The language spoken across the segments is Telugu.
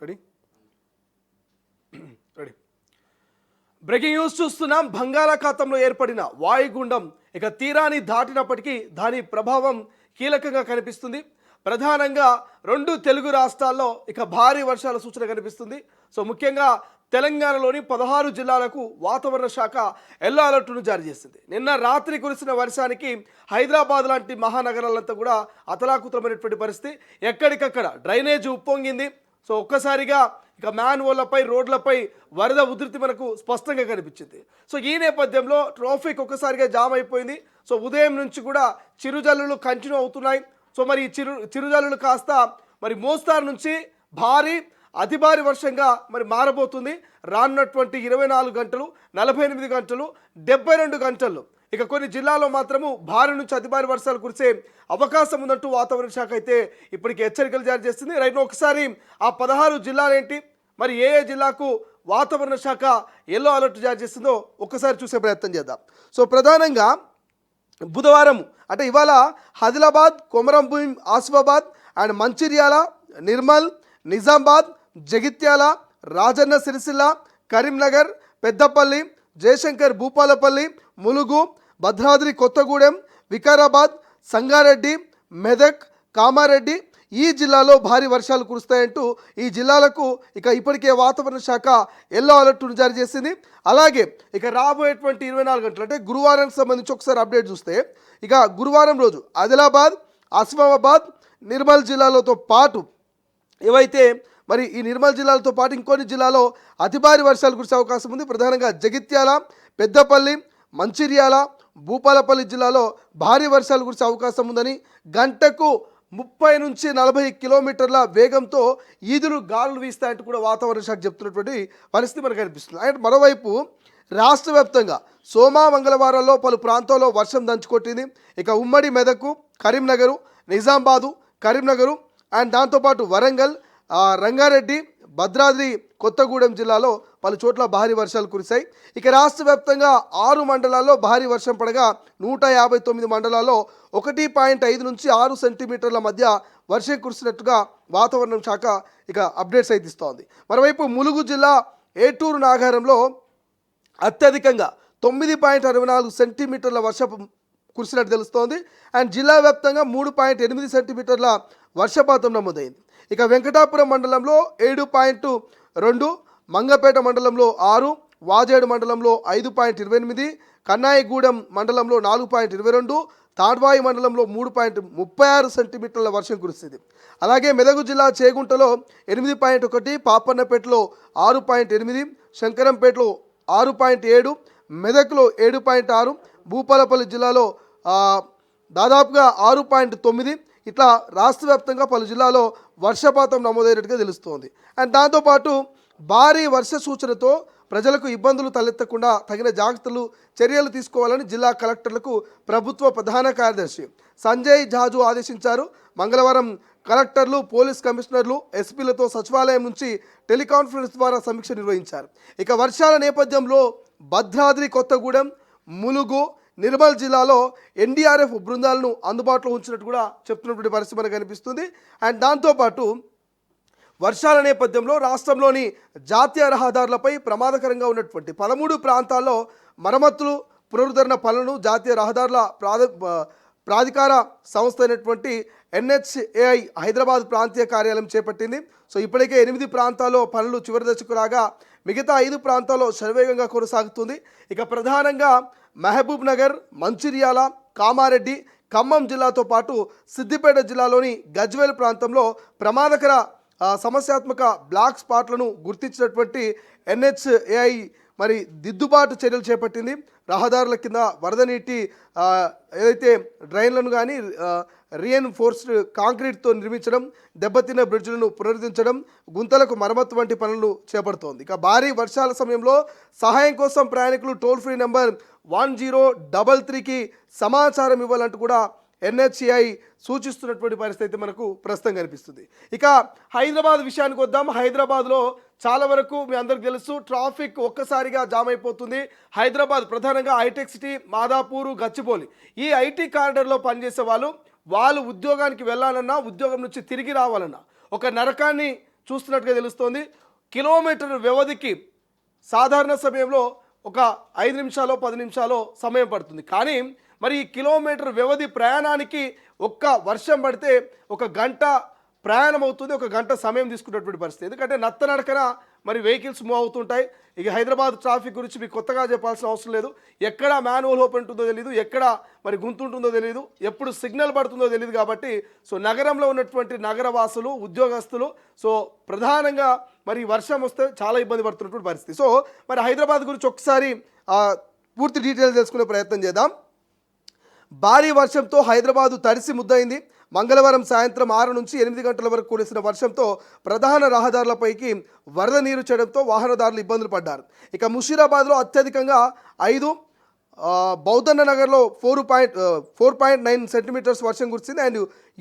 రెడీ రెడీ బ్రేకింగ్ న్యూస్ చూస్తున్నాం. బంగాళాఖాతంలో ఏర్పడిన వాయుగుండం ఇక తీరాన్ని దాటినప్పటికీ దాని ప్రభావం కీలకంగా కనిపిస్తుంది. ప్రధానంగా రెండు తెలుగు రాష్ట్రాల్లో ఇక భారీ వర్షాల సూచన కనిపిస్తుంది. సో ముఖ్యంగా తెలంగాణలోని 16 జిల్లాలకు వాతావరణ శాఖ ఎల్లో అలర్ట్ను జారీ చేసింది. నిన్న రాత్రి కురిసిన వర్షానికి హైదరాబాద్ లాంటి మహానగరాలంతా కూడా అతలాకుతలమైనటువంటి పరిస్థితి. ఎక్కడికక్కడ డ్రైనేజ్ ఉప్పొంగింది. సో ఒక్కసారిగా ఇక మ్యాన్హోళ్లపై రోడ్లపై వరద ఉధృతి మనకు స్పష్టంగా కనిపించింది. సో ఈ నేపథ్యంలో ట్రాఫిక్ ఒక్కసారిగా జామ్ అయిపోయింది. సో ఉదయం నుంచి కూడా చిరుజల్లులు కంటిన్యూ అవుతున్నాయి. సో మరి చిరుజల్లులు కాస్త మరి మోస్తారు నుంచి భారీ అతి భారీ వర్షంగా మరి మారబోతుంది. రానున్నటువంటి 24 గంటలు, 48 గంటలు, 72 గంటలు ఇక కొన్ని జిల్లాల్లో మాత్రము భారీ నుంచి అతి భారీ వర్షాలు కురిసే అవకాశం ఉందంటూ వాతావరణ శాఖ అయితే ఇప్పటికి హెచ్చరికలు జారీ చేస్తుంది. రైట్, ఒకసారి ఆ 16 జిల్లాలు ఏంటి, మరి ఏ జిల్లాకు వాతావరణ శాఖ ఎల్లో అలర్ట్ జారీ చేస్తుందో ఒక్కసారి చూసే ప్రయత్నం చేద్దాం. సో ప్రధానంగా బుధవారం అంటే ఇవాళ ఆదిలాబాద్, కొమరంభీం, ఆసిఫాబాద్ అండ్ మంచిర్యాల, నిర్మల్, నిజామాబాద్, జగిత్యాల, రాజన్న సిరిసిల్ల, కరీంనగర్, పెద్దపల్లి, జయశంకర్ భూపాలపల్లి, ములుగు, భద్రాద్రి కొత్తగూడెం, వికారాబాద్, సంగారెడ్డి, మెదక్, కామారెడ్డి ఈ జిల్లాలో భారీ వర్షాలు కురుస్తాయంటూ ఈ జిల్లాలకు ఇక ఇప్పటికే వాతావరణ శాఖ ఎల్లో అలర్ట్ను జారీ చేసింది. అలాగే ఇక రాబోయేటువంటి 24 గంటలు అంటే గురువారానికి సంబంధించి ఒకసారి అప్డేట్ చూస్తే ఇక గురువారం రోజు ఆదిలాబాద్, ఆసిఫాబాద్, నిర్మల్ జిల్లాలతో పాటు ఏవైతే మరి ఈ నిర్మల్ జిల్లాలతో పాటు ఇంకొన్ని జిల్లాలో అతి భారీ వర్షాలు కురిసే అవకాశం ఉంది. ప్రధానంగా జగిత్యాల, పెద్దపల్లి, మంచిర్యాల, భూపాలపల్లి జిల్లాలో భారీ వర్షాలు కురిసే అవకాశం ఉందని, గంటకు 30 నుంచి 40 కిలోమీటర్ల వేగంతో ఈదులు గాలులు వీస్తాయంటూ కూడా వాతావరణ శాఖ చెప్తున్నటువంటి పరిస్థితి మనకు కనిపిస్తుంది. అండ్ మరోవైపు రాష్ట్ర వ్యాప్తంగా సోమ, మంగళవారాల్లో పలు ప్రాంతాల్లో వర్షం దంచుకొట్టింది. ఇక ఉమ్మడి మెదకు, కరీంనగరు, నిజామాబాదు, కరీంనగరు అండ్ దాంతోపాటు వరంగల్, రంగారెడ్డి, భద్రాద్రి కొత్తగూడెం జిల్లాలో పలు చోట్ల భారీ వర్షాలు కురిశాయి. ఇక రాష్ట్ర వ్యాప్తంగా 6 మండలాల్లో భారీ వర్షం పడగా 159 మండలాల్లో 1.5 నుంచి 6 సెంటీమీటర్ల మధ్య వర్షం కురిసినట్టుగా వాతావరణ శాఖ ఇక అప్డేట్స్ అయితే ఇస్తోంది. మరోవైపు ములుగు జిల్లా ఏటూరు నాగారంలో అత్యధికంగా 9.64 సెంటీమీటర్ల వర్షం కురిసినట్టు తెలుస్తోంది. అండ్ జిల్లా వ్యాప్తంగా 3.8 సెంటీమీటర్ల వర్షపాతం నమోదైంది. ఇక వెంకటాపురం మండలంలో 7.2, మంగపేట మండలంలో 6, వాజేడు మండలంలో 5.28, కన్నాయిగూడెం మండలంలో 4.22, తాడ్వాయి మండలంలో 3.36 సెంటీమీటర్ల వర్షం కురిసింది. అలాగే మెదకు జిల్లా చేగుంటలో 8.1, పాపన్నపేటలో 6.8, శంకరంపేటలో 6.7, మెదక్లో 7.6, భూపాలపల్లి జిల్లాలో దాదాపుగా 6.9 ఇట్లా రాష్ట్ర వ్యాప్తంగా పలు జిల్లాలో వర్షపాతం నమోదైనట్టుగా తెలుస్తోంది. అండ్ దాంతోపాటు భారీ వర్ష సూచనతో ప్రజలకు ఇబ్బందులు తలెత్తకుండా తగిన జాగ్రత్తలు చర్యలు తీసుకోవాలని జిల్లా కలెక్టర్లకు ప్రభుత్వ ప్రధాన కార్యదర్శి సంజయ్ జాజు ఆదేశించారు. మంగళవారం కలెక్టర్లు, పోలీస్ కమిషనర్లు, ఎస్పీలతో సచివాలయం నుంచి టెలికాన్ఫరెన్స్ ద్వారా సమీక్ష నిర్వహించారు. ఇక వర్షాల నేపథ్యంలో భద్రాద్రి కొత్తగూడెం, ములుగు, నిర్మల్ జిల్లాలో ఎన్డీఆర్ఎఫ్ బృందాలను అందుబాటులో ఉంచినట్టు కూడా చెప్తున్నటువంటి పరిస్థితి మనకు కనిపిస్తుంది. అండ్ దాంతోపాటు వర్షాల నేపథ్యంలో రాష్ట్రంలోని జాతీయ రహదారులపై ప్రమాదకరంగా ఉన్నటువంటి 13 ప్రాంతాల్లో మరమ్మతులు, పునరుద్ధరణ పనులను జాతీయ రహదారుల ప్రాధికార సంస్థ అయినటువంటి NHAI హైదరాబాద్ ప్రాంతీయ కార్యాలయం చేపట్టింది. సో ఇప్పటికే 8 ప్రాంతాల్లో పనులు చివరి దశకు రాగా మిగతా 5 ప్రాంతాల్లో శరవేగంగా కొనసాగుతుంది. ఇక ప్రధానంగా మహబూబ్ నగర్, మంచిర్యాల, కామారెడ్డి, ఖమ్మం జిల్లాతో పాటు సిద్దిపేట జిల్లాలోని గజ్వేల్ ప్రాంతంలో ప్రమాదకర సమస్యాత్మక బ్లాక్ స్పాట్లను గుర్తించినటువంటి NHAI మరి దిద్దుబాటు చర్యలు చేపట్టింది. రహదారుల కింద వరద నీటి ఏదైతే డ్రైన్లను కానీ రీఎన్ఫోర్స్డ్ కాంక్రీట్తో నిర్మించడం, దెబ్బతిన్న బ్రిడ్జ్లను పునరుద్ధరించడం, గుంతలకు మరమ్మతు వంటి పనులు చేపడుతోంది. ఇక భారీ వర్షాల సమయంలో సహాయం కోసం ప్రయాణికులు టోల్ ఫ్రీ నెంబర్ 1033కి సమాచారం ఇవ్వాలంటూ కూడా NHAI సూచిస్తున్నటువంటి పరిస్థితి మనకు ప్రస్తుతం కనిపిస్తుంది. ఇక హైదరాబాద్ విషయానికి వద్దాం. హైదరాబాద్లో చాలా వరకు మీ అందరికి తెలుసు ట్రాఫిక్ ఒక్కసారిగా జామ్ అయిపోతుంది. హైదరాబాద్ ప్రధానంగా హైటెక్ సిటీ, మాదాపూరు, గచ్చిబౌలి ఈ ఐటీ కారిడార్లో పనిచేసే వాళ్ళు ఉద్యోగానికి వెళ్ళాలన్నా, ఉద్యోగం నుంచి తిరిగి రావాలన్నా ఒక నరకాన్ని చూస్తున్నట్టుగా తెలుస్తోంది. కిలోమీటర్ వ్యవధికి సాధారణ సమయంలో ఒక 5 నిమిషాలు 10 నిమిషాలు సమయం పడుతుంది. కానీ మరి ఈ కిలోమీటర్ వ్యవధి ప్రయాణానికి ఒక్క వర్షం పడితే ఒక గంట ప్రయాణం అవుతుంది, ఒక గంట సమయం తీసుకున్నటువంటి పరిస్థితి. ఎందుకంటే నత్తనడకన మరి వెహికల్స్ మూవ్ అవుతుంటాయి. ఇక హైదరాబాద్ ట్రాఫిక్ గురించి మీకు కొత్తగా చెప్పాల్సిన అవసరం లేదు. ఎక్కడ మ్యాన్హోల్ ఓపెన్ ఉంటుందో తెలియదు, ఎక్కడ మరి గుంతుంటుందో తెలియదు, ఎప్పుడు సిగ్నల్ పడుతుందో తెలియదు. కాబట్టి సో నగరంలో ఉన్నటువంటి నగరవాసులు, ఉద్యోగస్తులు సో ప్రధానంగా మరి వర్షం వస్తే చాలా ఇబ్బంది పడుతున్నటువంటి పరిస్థితి. సో మరి హైదరాబాద్ గురించి ఒకసారి పూర్తి డీటెయిల్స్ తెలుసుకునే ప్రయత్నం చేద్దాం. భారీ వర్షంతో హైదరాబాదు తడిసి ముద్దయింది. మంగళవారం సాయంత్రం 6 నుంచి 8 గంటల వరకు కురిసిన వర్షంతో ప్రధాన రహదారులపైకి వరద నీరు చేయడంతో వాహనదారులు ఇబ్బందులు పడ్డారు. ఇక ముషీరాబాద్లో అత్యధికంగా 5, బౌద్ధన్న నగర్లో 4.9 సెంటీమీటర్స్ వర్షం కురిసింది. అండ్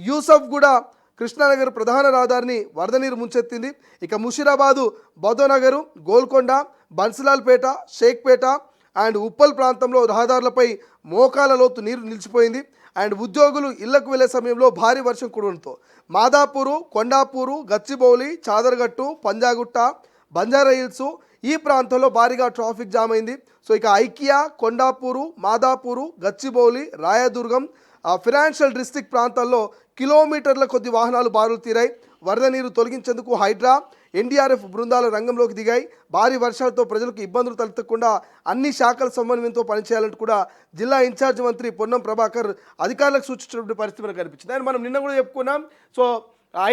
యూసఫ్ కూడా కృష్ణానగర్ ప్రధాన రహదారిని వరద నీరు ముంచెత్తింది. ఇక ముషీరాబాదు, బౌద్ధనగరు, గోల్కొండ, బన్సిలాల్పేట, షేక్పేట అండ్ ఉప్పల్ ప్రాంతంలో రహదారులపై మోకాల లోతు నీరు నిలిచిపోయింది. అండ్ ఉద్యోగులు ఇళ్లకు వెళ్లే సమయంలో భారీ వర్షం కురవడంతో మాదాపూరు, కొండాపూరు, గచ్చిబౌలి, చాదర్గట్టు, పంజాగుట్ట, బంజారా హిల్స్ ఈ ప్రాంతంలో భారీగా ట్రాఫిక్ జామ్ అయింది. సో ఇక IKEA, Kondapur, Madhapur, Gachibowli, Rayadurgam financial district ప్రాంతాల్లో కిలోమీటర్ల కొద్ది వాహనాలు బారులు తీరాయి. వరద నీరు తొలగించేందుకు హైడ్రా, ఎన్డీఆర్ఎఫ్ బృందాలు రంగంలోకి దిగాయి. భారీ వర్షాలతో ప్రజలకు ఇబ్బందులు తలెత్తకుండా అన్ని శాఖల సమన్వయంతో పనిచేయాలంటూ కూడా జిల్లా ఇన్ఛార్జ్ మంత్రి పొన్నం ప్రభాకర్ అధికారులకు సూచించినటువంటి పరిస్థితి మనకు కనిపించింది. అండ్ మనం నిన్న కూడా చెప్పుకున్నాం. సో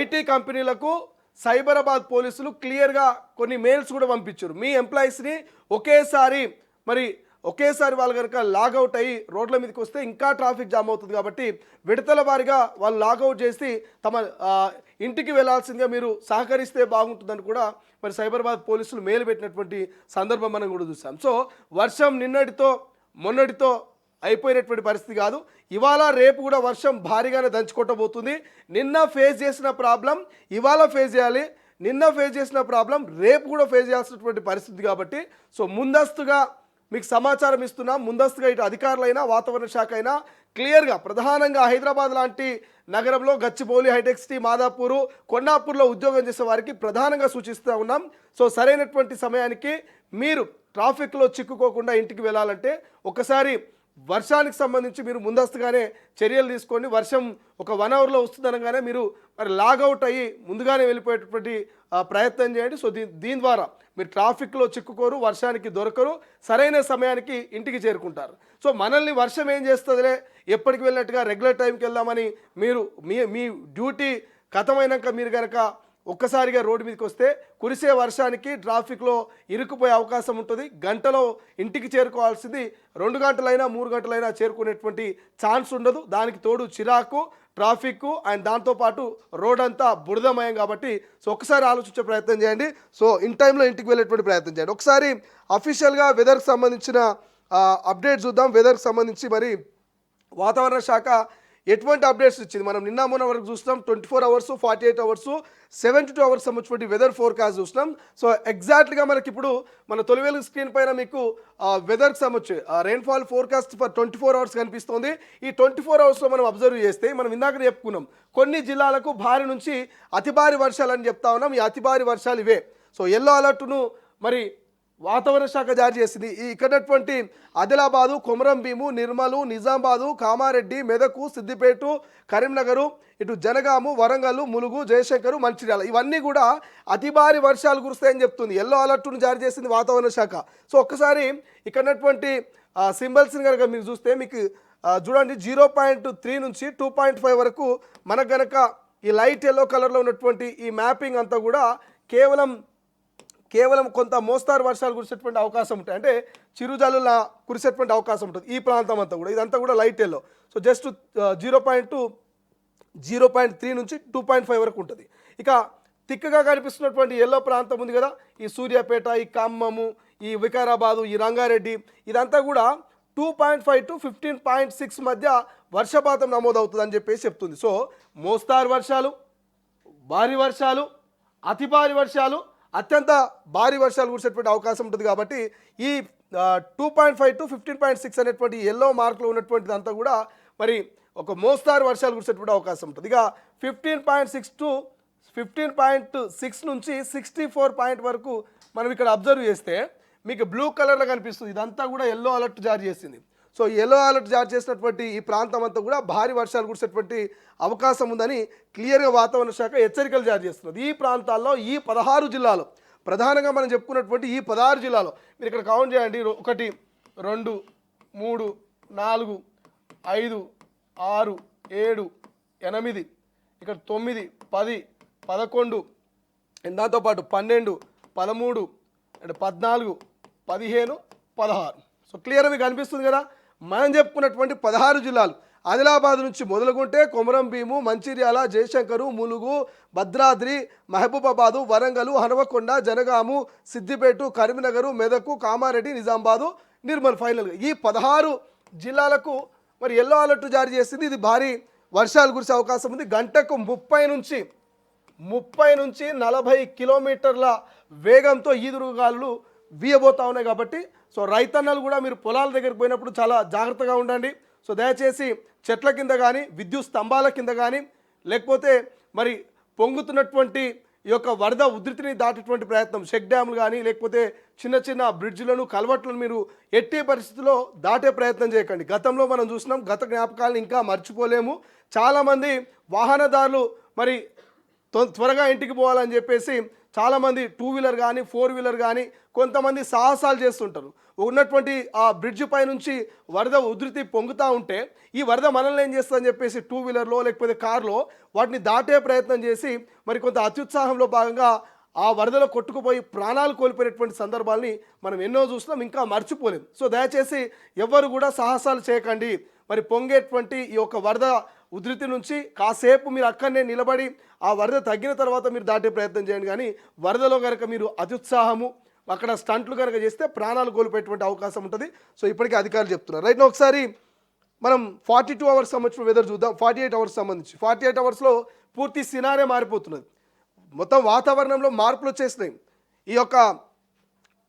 ఐటీ కంపెనీలకు సైబరాబాద్ పోలీసులు క్లియర్గా కొన్ని మెయిల్స్ కూడా పంపించారు. మీ ఎంప్లాయీస్ని ఒకేసారి వాళ్ళు కనుక లాగౌట్ అయ్యి రోడ్ల మీదకి వస్తే ఇంకా ట్రాఫిక్ జామ్ అవుతుంది. కాబట్టి విడతల వారిగా వాళ్ళు లాగౌట్ చేసి తమ ఇంటికి వెళ్లాల్సిందిగా మీరు సహకరిస్తే బాగుంటుందని కూడా మరి సైబరాబాద్ పోలీసులు మెయిల్ పెట్టినటువంటి సందర్భం మనం కూడా చూసాం. సో వర్షం నిన్నటితో మొన్నటితో అయిపోయినటువంటి పరిస్థితి కాదు. ఇవాళ రేపు కూడా వర్షం భారీగానే దంచుకొట్టబోతుంది. నిన్న ఫేస్ చేసిన ప్రాబ్లం ఇవాళ ఫేస్ చేయాలి, నిన్న ఫేస్ చేసిన ప్రాబ్లం రేపు కూడా ఫేస్ చేయాల్సినటువంటి పరిస్థితి. కాబట్టి సో ముందస్తుగా మీకు సమాచారం ఇస్తున్నాం. ముందస్తుగా ఇటు అధికారులైనా వాతావరణ శాఖ అయినా క్లియర్గా ప్రధానంగా హైదరాబాద్ లాంటి నగరంలో గచ్చిబౌలి, హైటెక్ సిటీ, మాదాపూరు, కొండాపూర్లో ఉద్యోగం చేసే వారికి ప్రధానంగా సూచిస్తూ ఉన్నాం. సో సరైనటువంటి సమయానికి మీరు ట్రాఫిక్లో చిక్కుకోకుండా ఇంటికి వెళ్ళాలంటే ఒకసారి వర్షానికి సంబంధించి మీరు ముందస్తుగానే చర్యలు తీసుకోండి. వర్షం ఒక 1 అవర్లో వస్తుందనగానే మీరు మరి లాగౌట్ అయ్యి ముందుగానే వెళ్ళిపోయేటటువంటి ప్రయత్నం చేయండి. సో దీని ద్వారా మీరు ట్రాఫిక్లో చిక్కుకోరు, వర్షానికి దొరకరు, సరైన సమయానికి ఇంటికి చేరుకుంటారు. సో మనల్ని వర్షం ఏం చేస్తుందిలే, ఎప్పటికి వెళ్ళినట్టుగా రెగ్యులర్ టైంకి వెళ్దామని మీరు మీ డ్యూటీ ఖతమైనాక మీరు కనుక ఒక్కసారిగా రోడ్డు మీదకి వస్తే కురిసే వర్షానికి ట్రాఫిక్లో ఇరుక్కుపోయే అవకాశం ఉంటుంది. గంటలో ఇంటికి చేరుకోవాల్సింది 2 గంటలైనా 3 గంటలైనా చేరుకునేటువంటి ఛాన్స్ ఉండదు. దానికి తోడు చిరాకు, ట్రాఫిక్ అండ్ దాంతోపాటు రోడ్ అంతా బురదమయం. కాబట్టి సో ఒకసారి ఆలోచించే ప్రయత్నం చేయండి. సో ఇన్ టైంలో ఇంటికి వెళ్ళేటువంటి ప్రయత్నం చేయండి. ఒకసారి అఫీషియల్గా వెదర్కి సంబంధించిన అప్డేట్ చూద్దాం. వెదర్కి సంబంధించి మరి వాతావరణ శాఖ ఎటువంటి అప్డేట్స్ ఇచ్చింది మనం నిన్న మొన్న వరకు చూసినాం. 24 అవర్స్, 48 అవర్స్, 72 అవర్స్ సంబంధించిన వెదర్ ఫోర్కాస్ట్ చూసినాం. సో ఎగ్జాక్ట్గా మనకి ఇప్పుడు మన తొలివేలు స్క్రీన్ పైన మీకు వెదర్కి సంబంధించి రెయిన్ఫాల్ ఫోర్కాస్ట్ ఫర్ 24 అవర్స్ కనిపిస్తుంది. ఈ 24 అవర్స్లో మనం అబ్జర్వ్ చేస్తే మనం ఇందాక చెప్పుకున్నాం కొన్ని జిల్లాలకు భారీ నుంచి అతి భారీ వర్షాలు అని చెప్తా ఉన్నాం. ఈ అతి భారీ వర్షాలు ఇవే. సో ఎల్లో అలర్ట్ను మరి వాతావరణ శాఖ జారీ చేసింది. ఇక్కడటువంటి ఆదిలాబాదు, కొమరం భీము, నిర్మలు, నిజామాబాదు, కామారెడ్డి, మెదకు, సిద్దిపేట, కరీంనగరు, ఇటు జనగాము, వరంగల్, ములుగు, జయశంకరు, మంచిర్యాల ఇవన్నీ కూడా అతి భారీ వర్షాలు కురుస్తాయని చెప్తుంది. ఎల్లో అలర్ట్ను జారీ చేసింది వాతావరణ శాఖ. సో ఒక్కసారి ఇక్కడటువంటి సింబల్స్ని కనుక మీరు చూస్తే మీకు చూడండి 0.3 నుంచి 2.5 వరకు మనకు గనక ఈ లైట్ ఎల్లో కలర్లో ఉన్నటువంటి ఈ మ్యాపింగ్ అంతా కూడా కేవలం కొంత మోస్తారు వర్షాలు కురిసేటువంటి అవకాశం ఉంటాయి. అంటే చిరుజల్లుల కురిసేటువంటి అవకాశం ఉంటుంది ఈ ప్రాంతం అంతా కూడా. ఇదంతా కూడా లైట్ ఎల్లో. సో జస్ట్ 0.3 నుంచి 2.5 వరకు ఉంటుంది. ఇక తిక్కగా కనిపిస్తున్నటువంటి ఎల్లో ప్రాంతం ఉంది కదా, ఈ సూర్యాపేట, ఈ ఖమ్మము, ఈ వికారాబాదు, ఈ రంగారెడ్డి ఇదంతా కూడా 2.5 to 15.6 మధ్య వర్షపాతం నమోదవుతుందని చెప్పేసి చెప్తుంది. సో మోస్తారు వర్షాలు, భారీ వర్షాలు, అతి భారీ వర్షాలు, అత్యంత భారీ వర్షాలు కురిసేటువంటి అవకాశం ఉంటుంది. కాబట్టి ఈ 2.5 to 15.6 అనేటువంటి ఎల్లో మార్కులో ఉన్నటువంటిది అంతా కూడా మరి ఒక మోస్తారు వర్షాలు కురిసేటువంటి అవకాశం ఉంటుంది. ఇక 15.6 to 15.6 నుంచి 64 పాయింట్ వరకు మనం ఇక్కడ అబ్జర్వ్ చేస్తే మీకు బ్లూ కలర్లో కనిపిస్తుంది. ఇదంతా కూడా ఎల్లో అలర్ట్ జారీ చేసింది. సో ఎల్లో అలర్ట్ జారీ చేసినటువంటి ఈ ప్రాంతం అంతా కూడా భారీ వర్షాలు కురిసేటువంటి అవకాశం ఉందని క్లియర్గా వాతావరణ శాఖ హెచ్చరికలు జారీ చేస్తున్నది. ఈ ప్రాంతాల్లో ఈ 16 జిల్లాలో ప్రధానంగా మనం చెప్పుకున్నటువంటి ఈ 16 జిల్లాలో మీరు ఇక్కడ కౌంట్ చేయండి. 1 2 3 4 5 6 7 8 ఇక్కడ 9 10 11 దాంతోపాటు 12 13 అంటే 14 15 16. సో క్లియర్గా మీకు అనిపిస్తుంది కదా. మనం చెప్పుకున్నటువంటి 16 జిల్లాలు ఆదిలాబాద్ నుంచి మొదలుకుంటే కొమరం భీము, మంచిర్యాల, జయశంకరు, ములుగు, భద్రాద్రి, మహబూబాబాదు, వరంగల్, హనుమకొండ, జనగాము, సిద్దిపేట, కరీంనగర్, మెదకు, కామారెడ్డి, నిజామాబాదు, నిర్మల్. ఫైనల్గా ఈ 16 జిల్లాలకు మరి ఎల్లో అలర్ట్ జారీ చేసింది. ఇది భారీ వర్షాలు కురిసే అవకాశం ఉంది. గంటకు 30 నుంచి 40 కిలోమీటర్ల వేగంతో ఈదురుగాలు వీయబోతా ఉన్నాయి. కాబట్టి సో రైతన్నలు కూడా మీరు పొలాల దగ్గరికి పోయినప్పుడు చాలా జాగ్రత్తగా ఉండండి. సో దయచేసి చెట్ల కింద కానీ, విద్యుత్ స్తంభాల కింద కానీ, లేకపోతే మరి పొంగుతున్నటువంటి ఈ యొక్క వరద ఉధృతిని దాటేటువంటి ప్రయత్నం, చెక్ డ్యాములు కానీ లేకపోతే చిన్న చిన్న బ్రిడ్జ్లను, కల్వర్ట్లను మీరు ఎట్టి పరిస్థితుల్లో దాటే ప్రయత్నం చేయకండి. గతంలో మనం చూసినాం, గత జ్ఞాపకాలను ఇంకా మర్చిపోలేము. చాలామంది వాహనదారులు మరి త్వరగా ఇంటికి పోవాలని చెప్పేసి చాలామంది 2 వీలర్ కానీ 4 వీలర్ కానీ కొంతమంది సాహసాలు చేస్తుంటారు. ఉన్నటువంటి ఆ బ్రిడ్జ్ పై నుంచి వరద ఉధృతి పొంగుతూ ఉంటే ఈ వరద మనల్ని ఏం చేస్తుందని చెప్పేసి 2 వీలర్లో లేకపోతే కార్లో వాటిని దాటే ప్రయత్నం చేసి మరి కొంత అత్యుత్సాహంలో భాగంగా ఆ వరదలో కొట్టుకుపోయి ప్రాణాలు కోల్పోయినటువంటి సందర్భాల్ని మనం ఎన్నో చూస్తున్నాం, ఇంకా మర్చిపోలేం. సో దయచేసి ఎవ్వరు కూడా సాహసాలు చేయకండి. మరి పొంగేటువంటి ఈ యొక్క వరద ఉధృతి నుంచి కాసేపు మీరు అక్కడనే నిలబడి ఆ వరద తగ్గిన తర్వాత మీరు దాటే ప్రయత్నం చేయండి. కానీ వరదలో కనుక మీరు అత్యుత్సాహము అక్కడ స్టంట్లు కనుక చేస్తే ప్రాణాలు కోల్పోయేటువంటి అవకాశం ఉంటుంది. సో ఇప్పటికీ అధికారులు చెప్తున్నారు. రైట్, ఒకసారి మనం 42 అవర్స్ సంబంధించిన వెదర్ చూద్దాం. 48 అవర్స్ సంబంధించి 48 అవర్స్లో పూర్తి సినారే మారిపోతున్నది. మొత్తం వాతావరణంలో మార్పులు వచ్చేసినాయి. ఈ యొక్క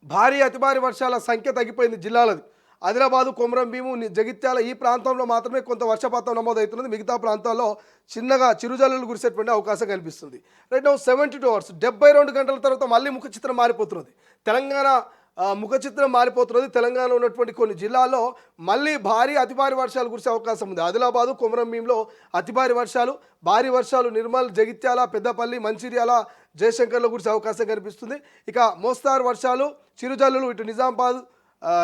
భారీ అతి భారీ వర్షాల సంఖ్య తగ్గిపోయింది జిల్లాలది. ఆదిలాబాదు, కొమరం భీము, జగిత్యాల ఈ ప్రాంతంలో మాత్రమే కొంత వర్షపాతం నమోదవుతున్నది. మిగతా ప్రాంతాల్లో చిన్నగా చిరుజల్లులు కురిసేటువంటి అవకాశం కనిపిస్తుంది. రైట్ నౌ 72 అవర్స్ 72 గంటల తర్వాత మళ్ళీ ముఖ చిత్రం మారిపోతున్నది. తెలంగాణ ముఖ చిత్రం మారిపోతున్నది. తెలంగాణలో ఉన్నటువంటి కొన్ని జిల్లాల్లో మళ్ళీ భారీ అతి భారీ వర్షాలు కురిసే అవకాశం ఉంది. ఆదిలాబాదు, కొమరం భీంలో అతి భారీ వర్షాలు నిర్మల్, జగిత్యాల, పెద్దపల్లి, మంచిర్యాల, జయశంకర్లో కురిసే అవకాశం కనిపిస్తుంది. ఇక మోస్తారు వర్షాలు, చిరుజల్లులు ఇటు నిజామాబాద్,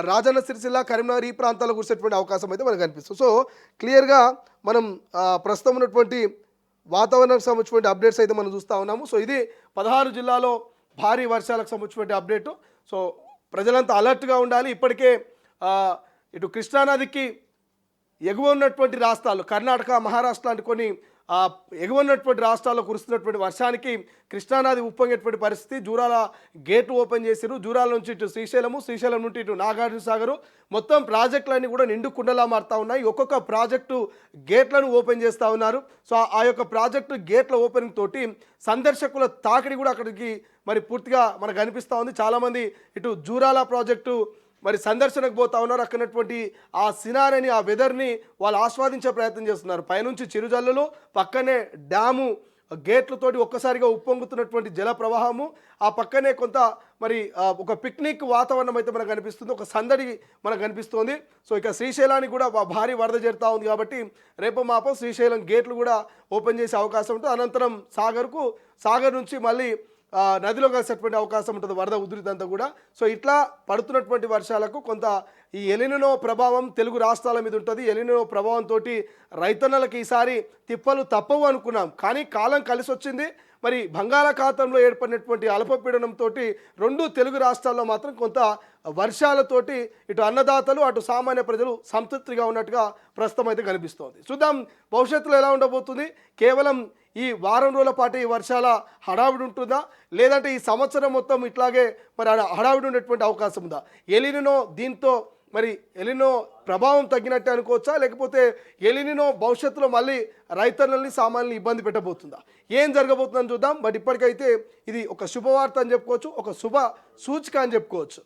రాజన్న సిరిసిల్ల, కరీంనగర్ ఈ ప్రాంతాల్లో కురిసేటువంటి అవకాశం అయితే మనకు కనిపిస్తుంది. సో క్లియర్గా మనం ప్రస్తుతం ఉన్నటువంటి వాతావరణానికి సంబంధించినటువంటి అప్డేట్స్ అయితే మనం చూస్తూ ఉన్నాము. సో ఇది 16 జిల్లాలో భారీ వర్షాలకు సంబంధించినటువంటి అప్డేటు. సో ప్రజలంతా అలర్ట్గా ఉండాలి. ఇప్పటికే ఇటు కృష్ణానదికి ఎగువ ఉన్నటువంటి రాష్ట్రాలు కర్ణాటక, మహారాష్ట్ర లాంటి కొన్ని ఎగువ ఉన్నటువంటి రాష్ట్రాల్లో కురుస్తున్నటువంటి వర్షానికి కృష్ణానది ఉప్పొంగేటువంటి పరిస్థితి. జూరాల గేటు ఓపెన్ చేశారు. జూరాల నుంచి ఇటు శ్రీశైలం నుండి ఇటు నాగార్జున సాగరు మొత్తం ప్రాజెక్టులన్నీ కూడా నిండు కుండలా మారుతూ ఉన్నాయి. ఒక్కొక్క ప్రాజెక్టు గేట్లను ఓపెన్ చేస్తూ ఉన్నారు. సో ఆ యొక్క ప్రాజెక్టు గేట్ల ఓపెనింగ్ తోటి సందర్శకుల తాకిడి కూడా అక్కడికి మరి పూర్తిగా మనకు కనిపిస్తూ ఉంది. చాలామంది ఇటు జూరాల ప్రాజెక్టు మరి సందర్శనకు పోతా ఉన్నారు. అక్కడటువంటి ఆ సినారీని, ఆ వెదర్ని వాళ్ళు ఆస్వాదించే ప్రయత్నం చేస్తున్నారు. పైనుంచి చిరుజల్లులు, పక్కనే డ్యాము గేట్లతోటి ఒక్కసారిగా ఉప్పొంగుతున్నటువంటి జల ప్రవాహము, ఆ పక్కనే కొంత మరి ఒక పిక్నిక్ వాతావరణం అయితే మనకు కనిపిస్తుంది, ఒక సందడి మనకు కనిపిస్తుంది. సో ఇక శ్రీశైలానికి కూడా భారీ వరద చేరుతూ ఉంది. కాబట్టి రేపు మాపో శ్రీశైలం గేట్లు కూడా ఓపెన్ చేసే అవకాశం ఉంటుంది. అనంతరం సాగర్ నుంచి మళ్ళీ నదిలో కలిసేటువంటి అవకాశం ఉంటుంది వరద ఉధృతి అంతా కూడా. సో ఇట్లా పడుతున్నటువంటి వర్షాలకు కొంత ఈ ఎలినో ప్రభావం తెలుగు రాష్ట్రాల మీద ఉంటుంది. ఎలినో ప్రభావంతో రైతన్నలకు ఈసారి తిప్పలు తప్పవు అనుకున్నాం, కానీ కాలం కలిసి వచ్చింది. మరి బంగాళాఖాతంలో ఏర్పడినటువంటి అల్పపీడనంతో 2 తెలుగు రాష్ట్రాల్లో మాత్రం కొంత వర్షాలతోటి ఇటు అన్నదాతలు అటు సామాన్య ప్రజలు సంతృప్తిగా ఉన్నట్టుగా ప్రస్తుతం అయితే కనిపిస్తోంది. చూద్దాం భవిష్యత్తులో ఎలా ఉండబోతుంది. కేవలం ఈ వారం రోజుల పాటు ఈ వర్షాల హడావిడి ఉంటుందా, లేదంటే ఈ సంవత్సరం మొత్తం ఇట్లాగే మరి హడావిడి ఉండేటువంటి అవకాశం ఉందా? దీంతో మరి ఎలినో ప్రభావం తగ్గినట్టే అనుకోవచ్చా, లేకపోతే ఎలినో భవిష్యత్తులో మళ్ళీ రైతన్నల్ని సామాన్యుల్ని ఇబ్బంది పెట్టబోతుందా? ఏం జరగబోతుందని చూద్దాం. బట్ ఇప్పటికైతే ఇది ఒక శుభవార్త అని చెప్పుకోవచ్చు, ఒక శుభ సూచిక అని చెప్పుకోవచ్చు.